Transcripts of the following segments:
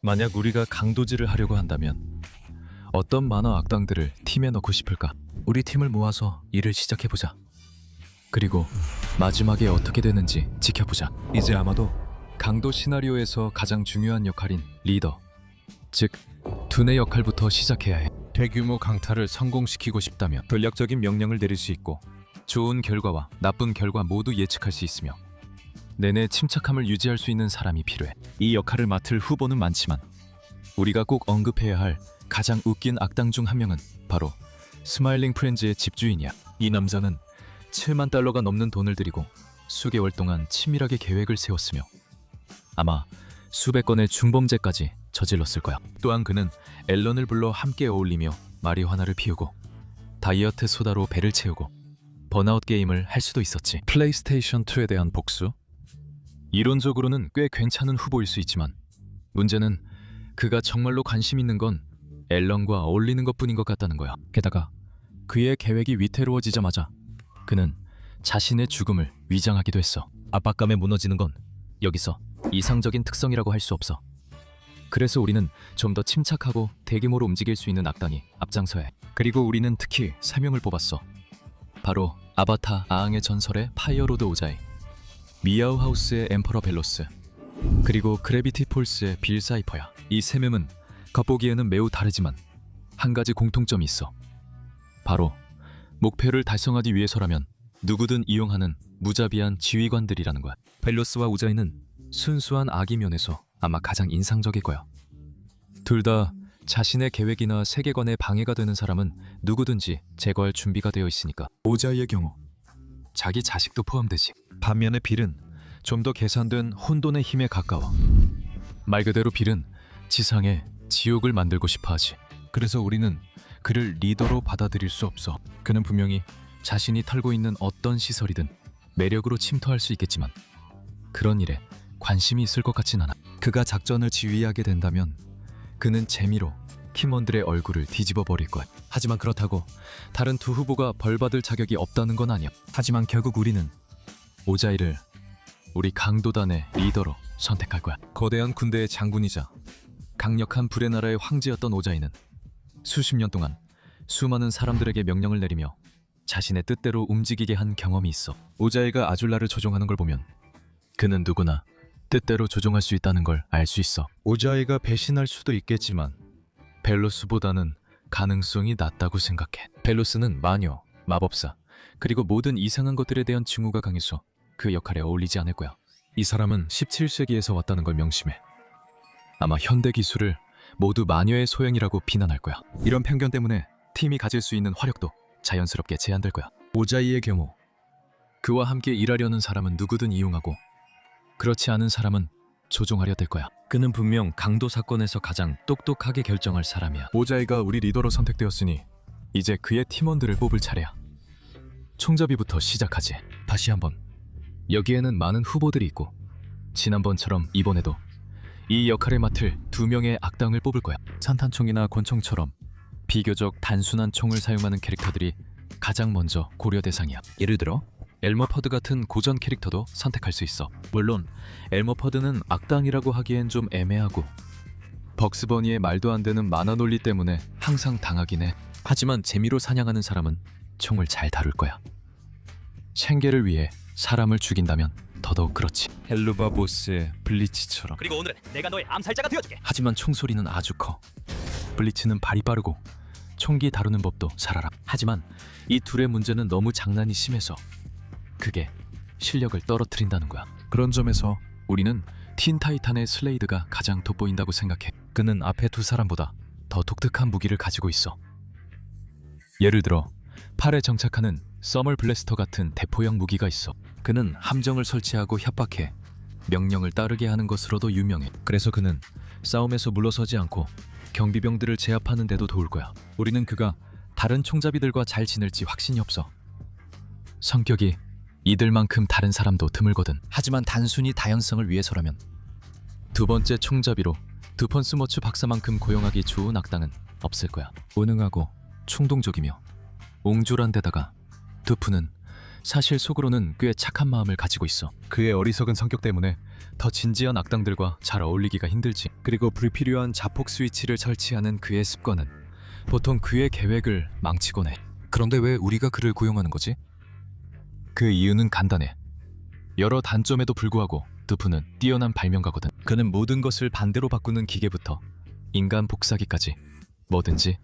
만약 우리가 강도질을 하려고 한다면 어떤 만화 악당들을 팀에 넣고 싶을까? 우리 팀을 모아서 일을 시작해보자. 그리고 마지막에 어떻게 되는지 지켜보자. 이제 아마도 강도 시나리오에서 가장 중요한 역할인 리더, 즉 두뇌 역할부터 시작해야 해. 대규모 강탈을 성공시키고 싶다면 전략적인 명령을 내릴 수 있고 좋은 결과와 나쁜 결과 모두 예측할 수 있으며 내내 침착함을 유지할 수 있는 사람이 필요해. 이 역할을 맡을 후보는 많지만 우리가 꼭 언급해야 할 가장 웃긴 악당 중 한 명은 바로 스마일링 프렌즈의 집주인이야. 이 남자는 7만 달러가 넘는 돈을 들이고 수개월 동안 치밀하게 계획을 세웠으며 아마 수백 건의 중범죄까지 저질렀을 거야. 또한 그는 앨런을 불러 함께 어울리며 마리화나를 피우고 다이어트 소다로 배를 채우고 번아웃 게임을 할 수도 있었지. 플레이스테이션 2에 대한 복수? 이론적으로는 꽤 괜찮은 후보일 수 있지만 문제는 그가 정말로 관심 있는 건 앨런과 어울리는 것뿐인 것 같다는 거야. 게다가 그의 계획이 위태로워지자마자 그는 자신의 죽음을 위장하기도 했어. 압박감에 무너지는 건 여기서 이상적인 특성이라고 할 수 없어. 그래서 우리는 좀 더 침착하고 대규모로 움직일 수 있는 악당이 앞장서야 해. 그리고 우리는 특히 3명을 뽑았어. 바로 아바타 아앙의 전설의 파이어로드 오자이, 미아우 하우스의 엠퍼러 벨로스, 그리고 그래비티 폴스의 빌 사이퍼야. 이 3명은 겉보기에는 매우 다르지만 한 가지 공통점이 있어. 바로 목표를 달성하기 위해서라면 누구든 이용하는 무자비한 지휘관들이라는 거야. 벨로스와 우자이는 순수한 악의 면에서 아마 가장 인상적일 거야. 둘 다 자신의 계획이나 세계관에 방해가 되는 사람은 누구든지 제거할 준비가 되어 있으니까. 오자이의 경우 자기 자식도 포함되지. 반면에 빌은 좀 더 계산된 혼돈의 힘에 가까워. 말 그대로 빌은 지상에 지옥을 만들고 싶어 하지. 그래서 우리는 그를 리더로 받아들일 수 없어. 그는 분명히 자신이 털고 있는 어떤 시설이든 매력으로 침투할 수 있겠지만 그런 일에 관심이 있을 것 같진 않아. 그가 작전을 지휘하게 된다면 그는 재미로 팀원들의 얼굴을 뒤집어 버릴 거야. 하지만 그렇다고 다른 두 후보가 벌받을 자격이 없다는 건 아니야. 하지만 결국 우리는 오자이를 우리 강도단의 리더로 선택할 거야. 거대한 군대의 장군이자 강력한 불의 나라의 황제였던 오자이는 수십 년 동안 수많은 사람들에게 명령을 내리며 자신의 뜻대로 움직이게 한 경험이 있어. 오자이가 아줄라를 조종하는 걸 보면 그는 누구나 뜻대로 조종할 수 있다는 걸 알 수 있어. 오자이가 배신할 수도 있겠지만 벨로스보다는 가능성이 낮다고 생각해. 벨로스는 마녀, 마법사, 그리고 모든 이상한 것들에 대한 증오가 강해서 그 역할에 어울리지 않을 거야. 이 사람은 17세기에서 왔다는 걸 명심해. 아마 현대 기술을 모두 마녀의 소행이라고 비난할 거야. 이런 편견 때문에 팀이 가질 수 있는 화력도 자연스럽게 제한될 거야. 오자이의 경우 그와 함께 일하려는 사람은 누구든 이용하고 그렇지 않은 사람은 조종하려 될 거야. 그는 분명 강도 사건에서 가장 똑똑하게 결정할 사람이야. 오자이가 우리 리더로 선택되었으니 이제 그의 팀원들을 뽑을 차례야. 총잡이부터 시작하지. 다시 한번. 여기에는 많은 후보들이 있고 지난번처럼 이번에도 이 역할을 맡을 2명의 악당을 뽑을 거야. 산탄총이나 권총처럼 비교적 단순한 총을 사용하는 캐릭터들이 가장 먼저 고려 대상이야. 예를 들어 엘머 퍼드 같은 고전 캐릭터도 선택할 수 있어. 물론 엘머 퍼드는 악당이라고 하기엔 좀 애매하고 벅스버니의 말도 안 되는 만화 논리 때문에 항상 당하긴 해. 하지만 재미로 사냥하는 사람은 총을 잘 다룰 거야. 챙계를 위해 사람을 죽인다면 더더욱 그렇지. 헬루바 보스의 블리치처럼. 그리고 오늘은 내가 너의 암살자가 되어줄게. 하지만 총소리는 아주 커. 블리츠는 발이 빠르고 총기 다루는 법도 잘 알아. 하지만 이 둘의 문제는 너무 장난이 심해서 그게 실력을 떨어뜨린다는 거야. 그런 점에서 우리는 틴타이탄의 슬레이드가 가장 돋보인다고 생각해. 그는 앞에 두 사람보다 더 독특한 무기를 가지고 있어. 예를 들어 팔에 정착하는 서멀 블래스터 같은 대포형 무기가 있어. 그는 함정을 설치하고 협박해 명령을 따르게 하는 것으로도 유명해. 그래서 그는 싸움에서 물러서지 않고 경비병들을 제압하는 데도 도울 거야. 우리는 그가 다른 총잡이들과 잘 지낼지 확신이 없어. 성격이 이들만큼 다른 사람도 드물거든. 하지만 단순히 다양성을 위해서라면 두 번째 총잡이로 두펀스머츠 박사만큼 고용하기 좋은 악당은 없을 거야. 무능하고 충동적이며 옹졸한 데다가 두프는 사실 속으로는 꽤 착한 마음을 가지고 있어. 그의 어리석은 성격 때문에 더 진지한 악당들과 잘 어울리기가 힘들지. 그리고 불필요한 자폭 스위치를 설치하는 그의 습관은 보통 그의 계획을 망치곤 해. 그런데 왜 우리가 그를 고용하는 거지? 그 이유는 간단해. 여러 단점에도 불구하고 드프는 뛰어난 발명가거든. 그는 모든 것을 반대로 바꾸는 기계부터 인간 복사기까지 뭐든지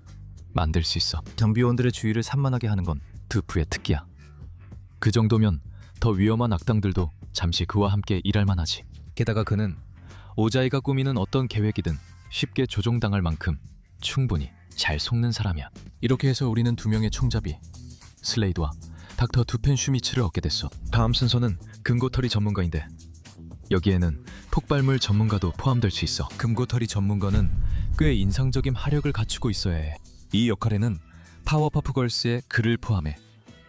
만들 수 있어. 경비원들의 주의를 산만하게 하는 건 드프의 특기야. 그 정도면 더 위험한 악당들도 잠시 그와 함께 일할 만하지. 게다가 그는 오자이가 꾸미는 어떤 계획이든 쉽게 조종당할 만큼 충분히 잘 속는 사람이야. 이렇게 해서 우리는 두 명의 총잡이 슬레이드와 닥터 두펜 슈미츠를 얻게 됐어. 다음 순서는 금고털이 전문가인데 여기에는 폭발물 전문가도 포함될 수 있어. 금고털이 전문가는 꽤 인상적인 화력을 갖추고 있어야 해. 이 역할에는 파워퍼프 걸스의 그를 포함해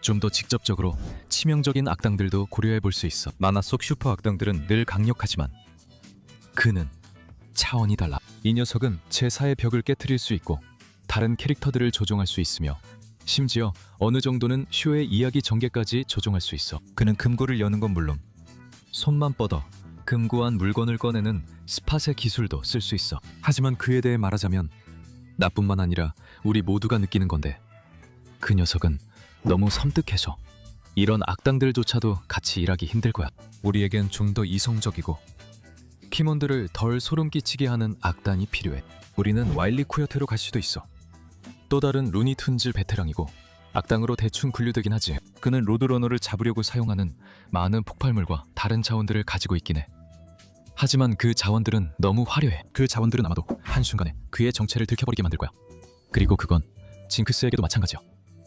좀 더 직접적으로 치명적인 악당들도 고려해 볼 수 있어. 만화 속 슈퍼 악당들은 늘 강력하지만 그는 차원이 달라. 이 녀석은 제4의 벽을 깨트릴 수 있고 다른 캐릭터들을 조종할 수 있으며 심지어 어느 정도는 쇼의 이야기 전개까지 조종할 수 있어. 그는 금고를 여는 건 물론 손만 뻗어 금고한 물건을 꺼내는 스팟의 기술도 쓸 수 있어. 하지만 그에 대해 말하자면 나뿐만 아니라 우리 모두가 느끼는 건데 그 녀석은 너무 섬뜩해서 이런 악당들조차도 같이 일하기 힘들 거야. 우리에겐 좀 더 이성적이고 팀원들을 덜 소름 끼치게 하는 악단이 필요해. 우리는 와일리 코요테로 갈 수도 있어. 또 다른 루니툰즈 베테랑이고 악당으로 대충 분류되긴 하지. 그는 로드러너를 잡으려고 사용하는 많은 폭발물과 다른 자원들을 가지고 있긴 해. 하지만 그 자원들은 너무 화려해. 그 자원들은 아마도 한순간에 그의 정체를 들켜버리게 만들 거야. 그리고 그건 징크스에게도 마찬가지야.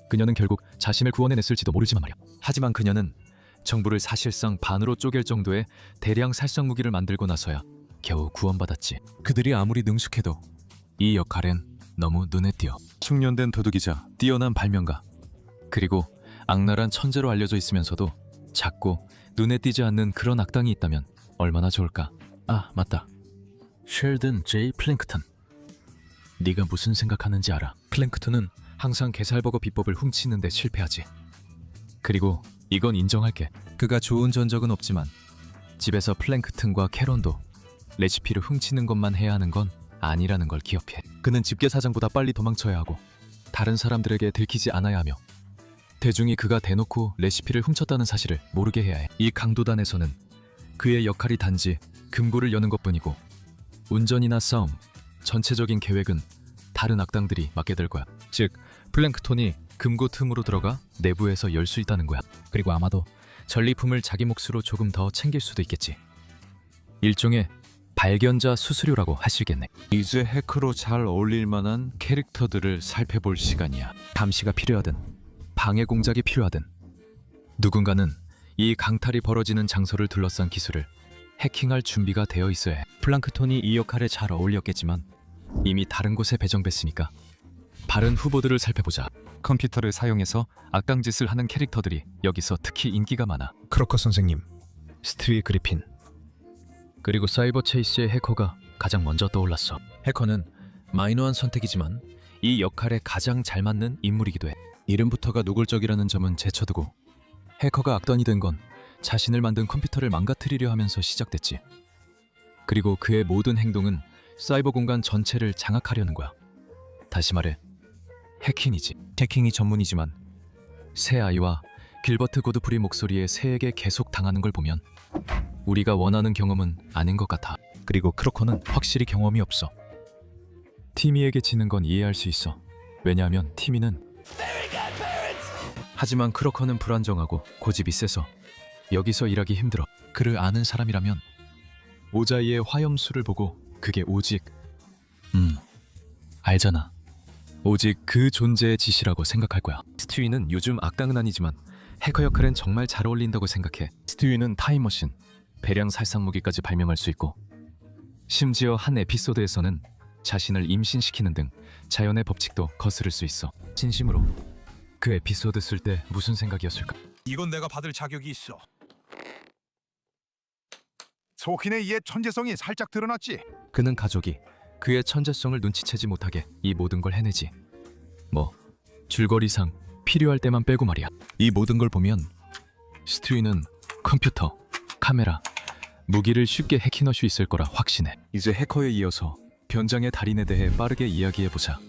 그녀는 결국 자신을 구원해냈을지도 모르지만 말이야. 하지만 그녀는 정부를 사실상 반으로 쪼갤 정도의 대량 살상 무기를 만들고 나서야 겨우 구원받았지. 그들이 아무리 능숙해도 이 역할엔 너무 눈에 띄어. 숙련된 도둑이자 뛰어난 발명가, 그리고 악랄한 천재로 알려져 있으면서도 작고 눈에 띄지 않는 그런 악당이 있다면 얼마나 좋을까. 아, 맞다. 쉘든 J. 플랭크턴. 네가 무슨 생각하는지 알아. 플랭크턴은 항상 게살버거 비법을 훔치는 데 실패하지. 그리고 이건 인정할게. 그가 좋은 전적은 없지만 집에서 플랭크턴과 캐런도 레시피를 훔치는 것만 해야 하는 건 아니라는 걸 기억해. 그는 집게사장보다 빨리 도망쳐야 하고 다른 사람들에게 들키지 않아야 하며 대중이 그가 대놓고 레시피를 훔쳤다는 사실을 모르게 해야 해. 이 강도단에서는 그의 역할이 단지 금고를 여는 것뿐이고 운전이나 싸움, 전체적인 계획은 다른 악당들이 맡게 될 거야. 즉, 플랭크톤이 금고 틈으로 들어가 내부에서 열 수 있다는 거야. 그리고 아마도 전리품을 자기 몫으로 조금 더 챙길 수도 있겠지. 일종의 발견자 수수료라고 하시겠네. 이제 해커로 잘 어울릴 만한 캐릭터들을 살펴볼 시간이야. 감시가 필요하든 방해 공작이 필요하든 누군가는 이 강탈이 벌어지는 장소를 둘러싼 기술을 해킹할 준비가 되어 있어야 해. 플랑크톤이 이 역할에 잘 어울렸겠지만 이미 다른 곳에 배정됐으니까 다른 후보들을 살펴보자. 컴퓨터를 사용해서 악당짓을 하는 캐릭터들이 여기서 특히 인기가 많아. 크로커 선생님, 스티비 그리핀. 그리고 사이버 체이스의 해커가 가장 먼저 떠올랐어. 해커는 마이너한 선택이지만 이 역할에 가장 잘 맞는 인물이기도 해. 이름부터가 노골적이라는 점은 제쳐두고 해커가 악단이 된 건 자신을 만든 컴퓨터를 망가뜨리려 하면서 시작됐지. 그리고 그의 모든 행동은 사이버 공간 전체를 장악하려는 거야. 다시 말해 해킹이지. 해킹이 전문이지만 새 아이와 길버트 고드프리 목소리의 새에게 계속 당하는 걸 보면 우리가 원하는 경험은 아닌 것 같아. 그리고 크로커는 확실히 경험이 없어. 티미에게 지는 건 이해할 수 있어. 왜냐하면 티미는 하지만 크로커는 불안정하고 고집이 세서 여기서 일하기 힘들어. 그를 아는 사람이라면 오자이의 화염수를 보고 그게 오직 알잖아. 오직 그 존재의 짓이라고 생각할 거야. 스튜이는 요즘 악당은 아니지만 해커 역할엔 정말 잘 어울린다고 생각해. 스튜이는 타임머신, 배량 살상 무기까지 발명할 수 있고 심지어 한 에피소드에서는 자신을 임신시키는 등 자연의 법칙도 거스를 수 있어. 진심으로 그 에피소드 쓸 때 무슨 생각이었을까? 이건 내가 받을 자격이 있어. 소킨의 옛 천재성이 살짝 드러났지. 그는 가족이 그의 천재성을 눈치채지 못하게 이 모든 걸 해내지. 뭐 줄거리상 필요할 때만 빼고 말이야. 이 모든 걸 보면 스튜이는 컴퓨터, 카메라, 무기를 쉽게 해킹할 수 있을 거라 확신해. 이제 해커에 이어서 변장의 달인에 대해 빠르게 이야기해보자.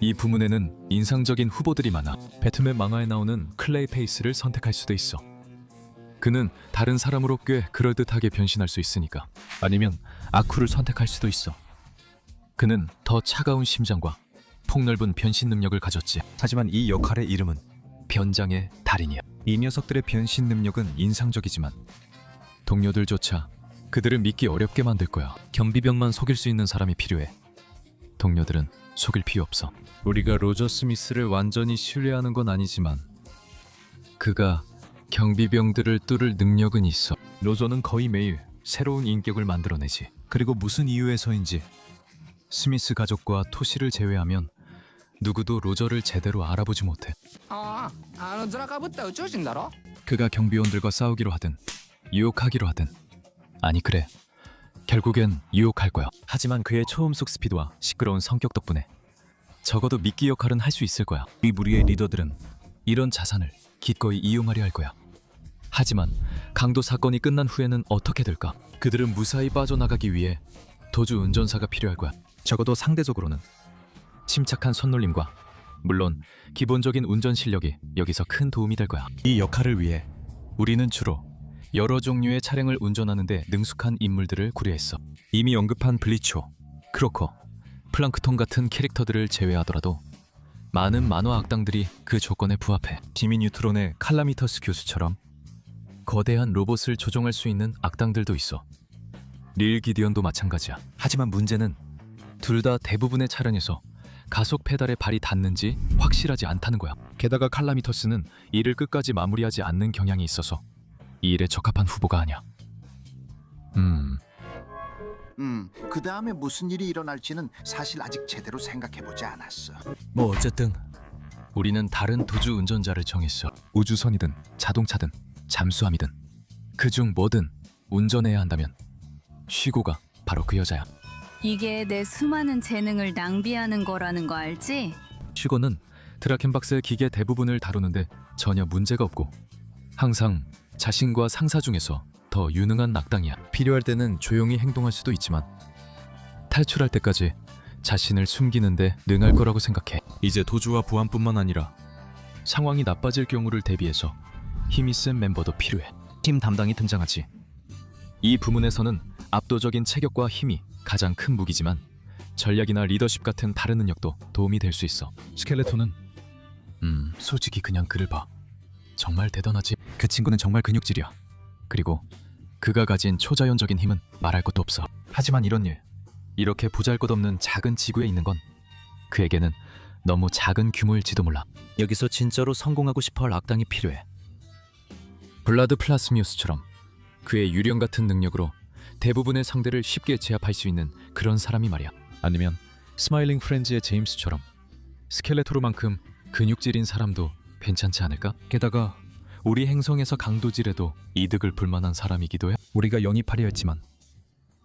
이 부문에는 인상적인 후보들이 많아. 배트맨 만화에 나오는 클레이 페이스를 선택할 수도 있어. 그는 다른 사람으로 꽤 그럴듯하게 변신할 수 있으니까. 아니면 아쿠를 선택할 수도 있어. 그는 더 차가운 심장과 폭넓은 변신 능력을 가졌지. 하지만 이 역할의 이름은 변장의 달인이야. 이 녀석들의 변신 능력은 인상적이지만 동료들조차 그들을 믿기 어렵게 만들 거야. 경비병만 속일 수 있는 사람이 필요해. 동료들은 속일 필요 없어. 우리가 로저 스미스를 완전히 신뢰하는 건 아니지만 그가 경비병들을 뚫을 능력은 있어. 로저는 거의 매일 새로운 인격을 만들어내지. 그리고 무슨 이유에서인지 스미스 가족과 토시를 제외하면 누구도 로저를 제대로 알아보지 못해. ああ、ズラかぶった宇宙人だろ 그가 경비원들과 싸우기로 하든 유혹하기로 하든, 아니 그래, 결국엔 유혹할 거야. 하지만 그의 초음속 스피드와 시끄러운 성격 덕분에 적어도 미끼 역할은 할 수 있을 거야. 이 무리의 리더들은 이런 자산을 기꺼이 이용하려 할 거야. 하지만 강도 사건이 끝난 후에는 어떻게 될까? 그들은 무사히 빠져나가기 위해 도주 운전사가 필요할 거야. 적어도 상대적으로는 침착한 손놀림과 물론 기본적인 운전 실력이 여기서 큰 도움이 될 거야. 이 역할을 위해 우리는 주로 여러 종류의 차량을 운전하는 데 능숙한 인물들을 구려했어. 이미 언급한 블리초, 크로커, 플랑크톤 같은 캐릭터들을 제외하더라도 많은 만화 악당들이 그 조건에 부합해. 지미 뉴트론의 칼라미터스 교수처럼 거대한 로봇을 조종할 수 있는 악당들도 있어. 릴 기디언도 마찬가지야. 하지만 문제는 둘 다 대부분의 차량에서 가속 페달에 발이 닿는지 확실하지 않다는 거야. 게다가 칼라미터스는 일을 끝까지 마무리하지 않는 경향이 있어서 이 일에 적합한 후보가 아니야. 그 다음에 무슨 일이 일어날지는 사실 아직 제대로 생각해보지 않았어. 뭐 어쨌든 우리는 다른 도주 운전자를 정했어. 우주선이든 자동차든 잠수함이든 그중 뭐든 운전해야 한다면 쉬고가 바로 그 여자야. 이게 내 수많은 재능을 낭비하는 거라는 거 알지? 쉬고는 드라켄박스의 기계 대부분을 다루는데 전혀 문제가 없고 항상 자신과 상사 중에서 더 유능한 악당이야. 필요할 때는 조용히 행동할 수도 있지만 탈출할 때까지 자신을 숨기는데 능할 거라고 생각해. 이제 도주와 보안뿐만 아니라 상황이 나빠질 경우를 대비해서 힘이 센 멤버도 필요해. 팀 담당이 등장하지. 이 부문에서는 압도적인 체격과 힘이 가장 큰 무기지만 전략이나 리더십 같은 다른 능력도 도움이 될 수 있어. 스켈레톤은 솔직히 그냥 그를 봐. 정말 대단하지. 그 친구는 정말 근육질이야. 그리고 그가 가진 초자연적인 힘은 말할 것도 없어. 하지만 이런 일, 이렇게 보잘것없는 작은 지구에 있는 건 그에게는 너무 작은 규모일지도 몰라. 여기서 진짜로 성공하고 싶어할 악당이 필요해. 블라드 플라스미우스처럼 그의 유령 같은 능력으로 대부분의 상대를 쉽게 제압할 수 있는 그런 사람이 말이야. 아니면 스마일링 프렌즈의 제임스처럼 스켈레토르만큼 근육질인 사람도 괜찮지 않을까? 게다가 우리 행성에서 강도질에도 이득을 볼 만한 사람이기도 해. 우리가 영입하려 했지만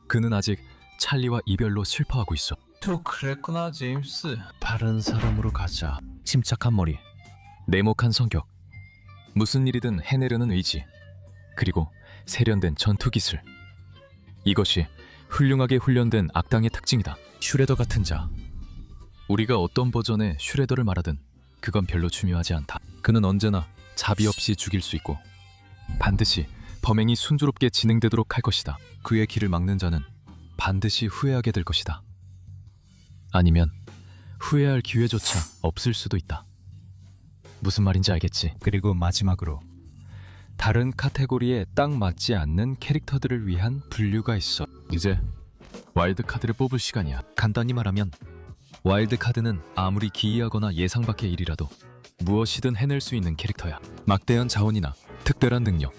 그는 아직 찰리와 이별로 슬퍼하고 있어. 또 그랬구나 제임스. 바른 사람으로 가자. 침착한 머리, 내목한 성격, 무슨 일이든 해내려는 의지, 그리고 세련된 전투 기술. 이것이 훌륭하게 훈련된 악당의 특징이다. 슈레더 같은 자. 우리가 어떤 버전의 슈레더를 말하든 그건 별로 중요하지 않다. 그는 언제나 자비 없이 죽일 수 있고 반드시 범행이 순조롭게 진행되도록 할 것이다. 그의 길을 막는 자는 반드시 후회하게 될 것이다. 아니면 후회할 기회조차 없을 수도 있다. 무슨 말인지 알겠지? 그리고 마지막으로 다른 카테고리에 딱 맞지 않는 캐릭터들을 위한 분류가 있어. 이제 와일드카드를 뽑을 시간이야. 간단히 말하면 와일드카드는 아무리 기이하거나 예상 밖의 일이라도 무엇이든 해낼 수 있는 캐릭터야. 막대한 자원이나 특별한 능력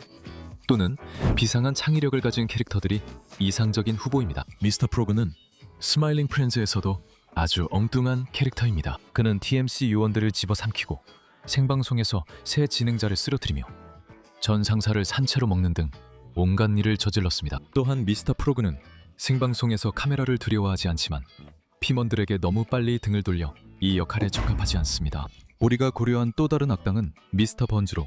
또는 비상한 창의력을 가진 캐릭터들이 이상적인 후보입니다. 미스터 프로그는 스마일링 프렌즈에서도 아주 엉뚱한 캐릭터입니다. 그는 TMC 요원들을 집어삼키고 생방송에서 새 진행자를 쓰러뜨리며 전 상사를 산채로 먹는 등 온갖 일을 저질렀습니다. 또한 미스터 프로그는 생방송에서 카메라를 두려워하지 않지만 팀원들에게 너무 빨리 등을 돌려 이 역할에 적합하지 않습니다. 우리가 고려한 또 다른 악당은 미스터 번즈로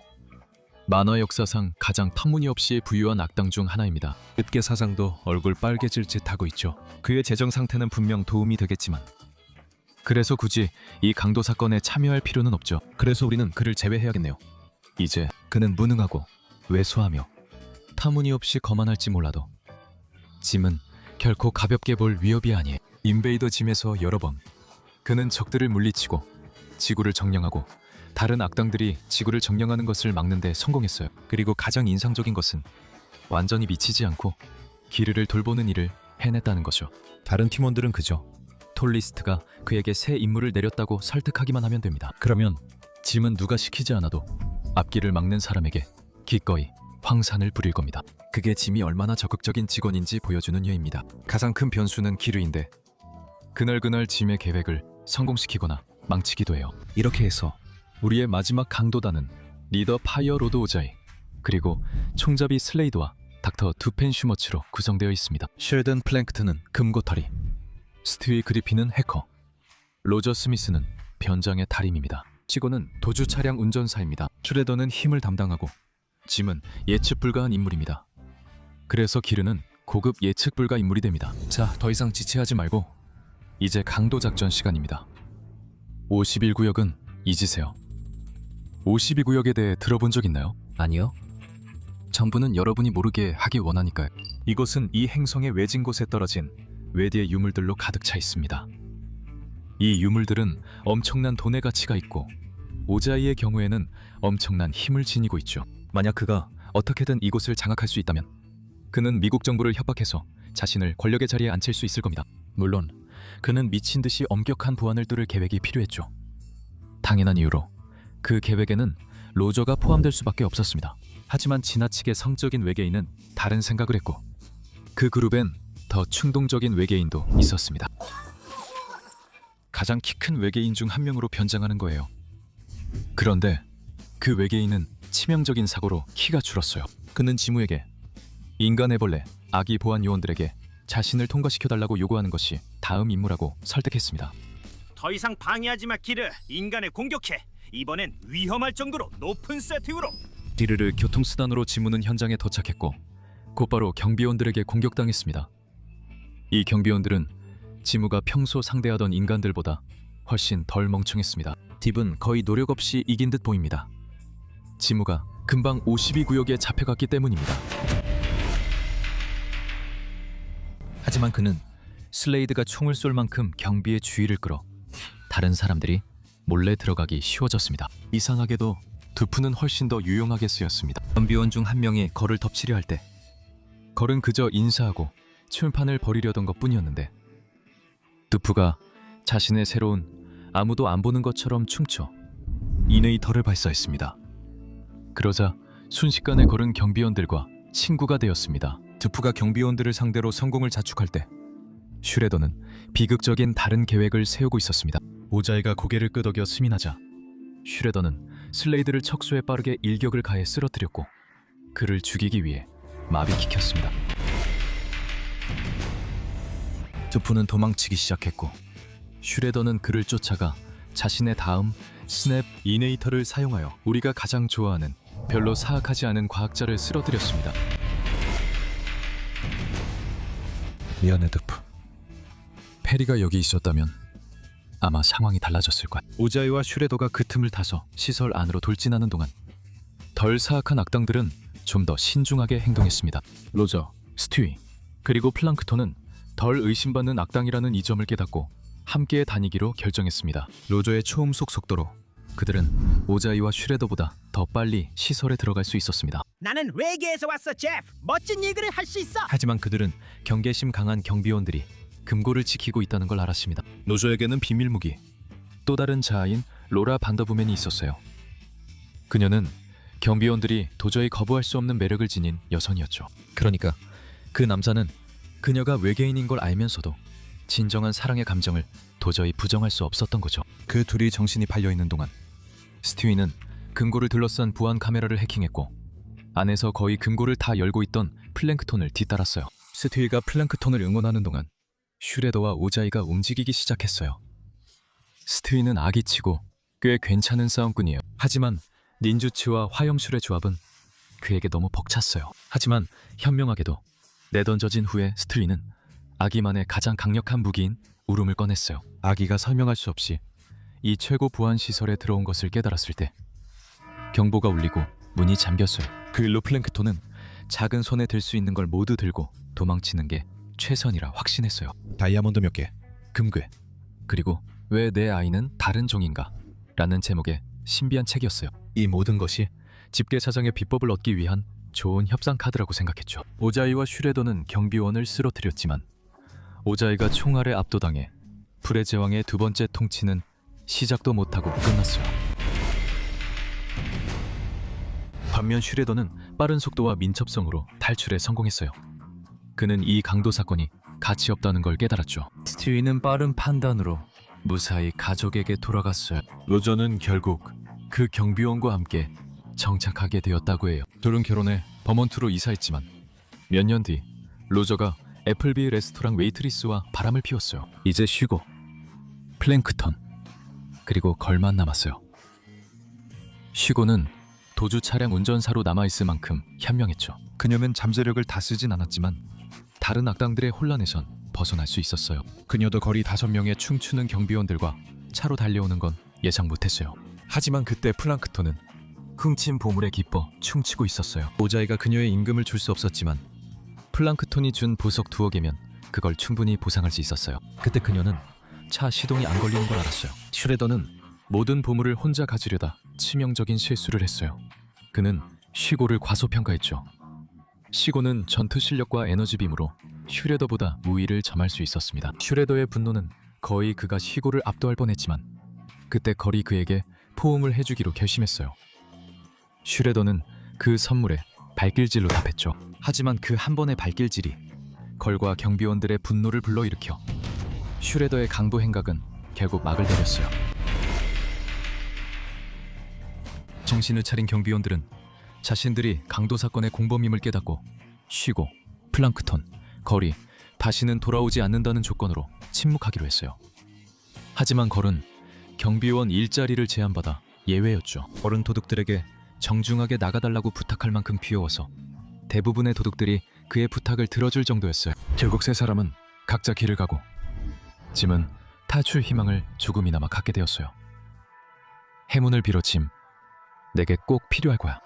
만화 역사상 가장 터무니없이 부유한 악당 중 하나입니다. 읍계 사장도 얼굴 빨개질 짓 하고 있죠. 그의 재정 상태는 분명 도움이 되겠지만 그래서 굳이 이 강도 사건에 참여할 필요는 없죠. 그래서 우리는 그를 제외해야겠네요. 이제 그는 무능하고 왜소하며 터무니없이 거만할지 몰라도 짐은 결코 가볍게 볼 위협이 아니에요. 인베이더 짐에서 여러 번 그는 적들을 물리치고 지구를 정령하고 다른 악당들이 지구를 정령하는 것을 막는 데 성공했어요. 그리고 가장 인상적인 것은 완전히 미치지 않고 기르를 돌보는 일을 해냈다는 거죠. 다른 팀원들은 그저 톨리스트가 그에게 새 임무를 내렸다고 설득하기만 하면 됩니다. 그러면 짐은 누가 시키지 않아도 앞길을 막는 사람에게 기꺼이 황산을 부릴 겁니다. 그게 짐이 얼마나 적극적인 직원인지 보여주는 예입니다. 가장 큰 변수는 기르인데 그날그날 짐의 계획을 성공시키거나 망치기도 해요. 이렇게 해서 우리의 마지막 강도단은 리더 파이어 로드 오자이 그리고 총잡이 슬레이드와 닥터 두펜 슈머츠로 구성되어 있습니다. 쉘든 플랭크튼은 금고털이, 스티위 그리핀은 해커, 로저 스미스는 변장의 달인입니다. 치고는 도주 차량 운전사입니다. 슈레더는 힘을 담당하고 짐은 예측 불가한 인물입니다. 그래서 기르는 고급 예측 불가 인물이 됩니다. 자, 더 이상 지체하지 말고 이제 강도 작전 시간입니다. 51구역은 잊으세요. 52구역에 대해 들어본 적 있나요? 아니요. 전부는 여러분이 모르게 하길 원하니까요. 이곳은 이 행성의 외진 곳에 떨어진 외대의 유물들로 가득 차 있습니다. 이 유물들은 엄청난 돈의 가치가 있고 오자이의 경우에는 엄청난 힘을 지니고 있죠. 만약 그가 어떻게든 이곳을 장악할 수 있다면 그는 미국 정부를 협박해서 자신을 권력의 자리에 앉힐 수 있을 겁니다. 물론 그는 미친 듯이 엄격한 보안을 뚫을 계획이 필요했죠. 당연한 이유로 그 계획에는 로저가 포함될 수밖에 없었습니다. 하지만 지나치게 성적인 외계인은 다른 생각을 했고 그 그룹엔 더 충동적인 외계인도 있었습니다. 가장 키 큰 외계인 중 한 명으로 변장하는 거예요. 그런데 그 외계인은 치명적인 사고로 키가 줄었어요. 그는 지무에게 인간 애벌레, 아기 보안 요원들에게 자신을 통과시켜달라고 요구하는 것이 다음 임무라고 설득했습니다. 더 이상 방해하지 마 기르. 인간을 공격해. 이번엔 위험할 정도로 높은 세팅으로. 디르르 교통수단으로 지무는 현장에 도착했고 곧바로 경비원들에게 공격당했습니다. 이 경비원들은 지무가 평소 상대하던 인간들보다 훨씬 덜 멍청했습니다. 딥은 거의 노력 없이 이긴 듯 보입니다. 지무가 금방 52구역에 잡혀갔기 때문입니다. 하지만 그는 슬레이드가 총을 쏠 만큼 경비의 주의를 끌어 다른 사람들이 몰래 들어가기 쉬워졌습니다. 이상하게도 두프는 훨씬 더 유용하게 쓰였습니다. 경비원 중 한 명이 걸을 덮치려 할 때 걸은 그저 인사하고 침판을 버리려던 것뿐이었는데 두프가 자신의 새로운 아무도 안 보는 것처럼 춤춰 이네이터를 발사했습니다. 그러자 순식간에 걸은 경비원들과 친구가 되었습니다. 두프가 경비원들을 상대로 성공을 자축할 때 슈레더는 비극적인 다른 계획을 세우고 있었습니다. 오자이가 고개를 끄덕여 스민하자 슈레더는 슬레이드를 척수에 빠르게 일격을 가해 쓰러뜨렸고 그를 죽이기 위해 마비키켰습니다. 두프는 도망치기 시작했고 슈레더는 그를 쫓아가 자신의 다음 스냅 이네이터를 사용하여 우리가 가장 좋아하는 별로 사악하지 않은 과학자를 쓰러뜨렸습니다. 미안해 두프. 페리가 여기 있었다면 아마 상황이 달라졌을 거야. 오자이와 슈레더가 그 틈을 타서 시설 안으로 돌진하는 동안 덜 사악한 악당들은 좀 더 신중하게 행동했습니다. 로저, 스티위, 그리고 플랑크톤은 덜 의심받는 악당이라는 이 점을 깨닫고 함께 다니기로 결정했습니다. 로저의 초음속 속도로 그들은 오자이와 슈레더보다 더 빨리 시설에 들어갈 수 있었습니다. 나는 외계에서 왔어 제프. 멋진 일들을 할 수 있어. 하지만 그들은 경계심 강한 경비원들이 금고를 지키고 있다는 걸 알았습니다. 로저에게는 비밀 무기, 또 다른 자아인 로라 반더부맨이 있었어요. 그녀는 경비원들이 도저히 거부할 수 없는 매력을 지닌 여성이었죠. 그러니까 그 남자는 그녀가 외계인인 걸 알면서도 진정한 사랑의 감정을 도저히 부정할 수 없었던 거죠. 그 둘이 정신이 팔려있는 동안 스티위는 금고를 둘러싼 보안 카메라를 해킹했고 안에서 거의 금고를 다 열고 있던 플랭크톤을 뒤따랐어요. 스티위가 플랭크톤을 응원하는 동안 슈레더와 오자이가 움직이기 시작했어요. 스티위는 아기치고 꽤 괜찮은 싸움꾼이에요. 하지만 닌주츠와 화염술의 조합은 그에게 너무 벅찼어요. 하지만 현명하게도 내던져진 후에 스트리는 아기만의 가장 강력한 무기인 울음을 꺼냈어요. 아기가 설명할 수 없이 이 최고 보안 시설에 들어온 것을 깨달았을 때 경보가 울리고 문이 잠겼어요. 그 일로 플랭크톤은 작은 손에 들 수 있는 걸 모두 들고 도망치는 게 최선이라 확신했어요. 다이아몬드 몇 개? 금괴, 그리고 왜 내 아이는 다른 종인가? 라는 제목의 신비한 책이었어요. 이 모든 것이 집게 사장의 비법을 얻기 위한 좋은 협상 카드라고 생각했죠. 오자이와 슈레더는 경비원을 쓰러뜨렸지만 오자이가 총알에 압도당해 불의 제왕의 두 번째 통치는 시작도 못하고 끝났어요. 반면 슈레더는 빠른 속도와 민첩성으로 탈출에 성공했어요. 그는 이 강도 사건이 가치 없다는 걸 깨달았죠. 스티위는 빠른 판단으로 무사히 가족에게 돌아갔어요. 로저는 결국 그 경비원과 함께 정착하게 되었다고 해요. 둘은 결혼해 버몬트로 이사했지만 몇 년 뒤 로저가 애플비 레스토랑 웨이트리스와 바람을 피웠어요. 이제 쉬고 플랭크턴 그리고 걸만 남았어요. 쉬고는 도주 차량 운전사로 남아있을 만큼 현명했죠. 그녀는 잠재력을 다 쓰진 않았지만 다른 악당들의 혼란에선 벗어날 수 있었어요. 그녀도 거리 5명의 춤추는 경비원들과 차로 달려오는 건 예상 못했어요. 하지만 그때 플랑크톤은 훔친 보물에 기뻐 춤추고 있었어요. 오자이가 그녀의 임금을 줄 수 없었지만 플랑크톤이 준 보석 2억이면 그걸 충분히 보상할 수 있었어요. 그때 그녀는 차 시동이 안 걸리는 걸 알았어요. 슈레더는 모든 보물을 혼자 가지려다 치명적인 실수를 했어요. 그는 쉬고를 과소평가했죠. 쉬고는 전투 실력과 에너지빔으로 슈레더보다 우위를 점할 수 있었습니다. 슈레더의 분노는 거의 그가 쉬고를 압도할 뻔했지만 그때 걸이 그에게 포옹을 해주기로 결심했어요. 슈레더는 그 선물에 발길질로 답했죠. 하지만 그 한 번의 발길질이 걸과 경비원들의 분노를 불러일으켜 슈레더의 강도 행각은 결국 막을 내렸어요. 정신을 차린 경비원들은 자신들이 강도 사건의 공범임을 깨닫고 쉬고 플랑크톤, 걸이 다시는 돌아오지 않는다는 조건으로 침묵하기로 했어요. 하지만 걸은 경비원 일자리를 제안받아 예외였죠. 어른 도둑들에게 정중하게 나가달라고 부탁할 만큼 귀여워서 대부분의 도둑들이 그의 부탁을 들어줄 정도였어요. 결국 세 사람은 각자 길을 가고 짐은 탈출 희망을 조금이나마 갖게 되었어요. 행운을 빌어 짐, 내게 꼭 필요할 거야.